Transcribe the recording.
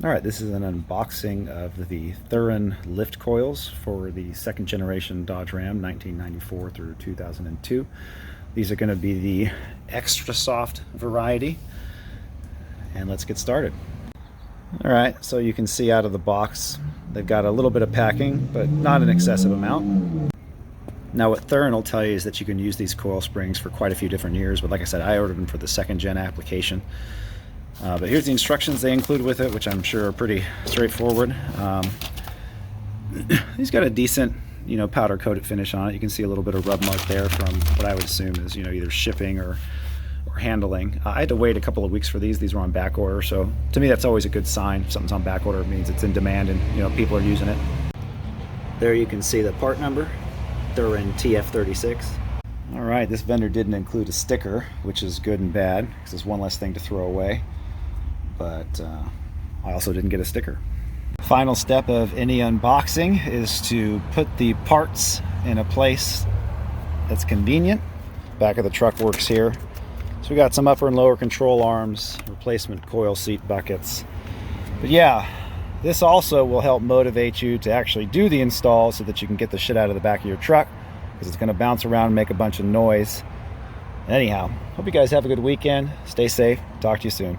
Alright, this is an unboxing of the Thuren lift coils for the second generation Dodge Ram 1994 through 2002. These are going to be the extra soft variety, and let's get started. Alright, so you can see out of the box they've got a little bit of packing, but not an excessive amount. Now what Thuren will tell you is that you can use these coil springs for quite a few different years, but like I said, I ordered them for the second gen application. But here's the instructions they include with it, which I'm sure are pretty straightforward. He's got a decent, powder coated finish on it. You can see a little bit of rub mark there from what I would assume is, either shipping or handling. I had to wait a couple of weeks for these. These were on back order, so to me that's always a good sign. If something's on back order, it means it's in demand and people are using it. There you can see the part number, Thuren TF36. All right, this vendor didn't include a sticker, which is good and bad because it's one less thing to throw away. But I also didn't get a sticker. Final step of any unboxing is to put the parts in a place that's convenient. Back of the truck works here. So we got some upper and lower control arms, replacement coil seat buckets. But yeah, this also will help motivate you to actually do the install so that you can get the shit out of the back of your truck, because it's going to bounce around and make a bunch of noise. Anyhow, hope you guys have a good weekend. Stay safe. Talk to you soon.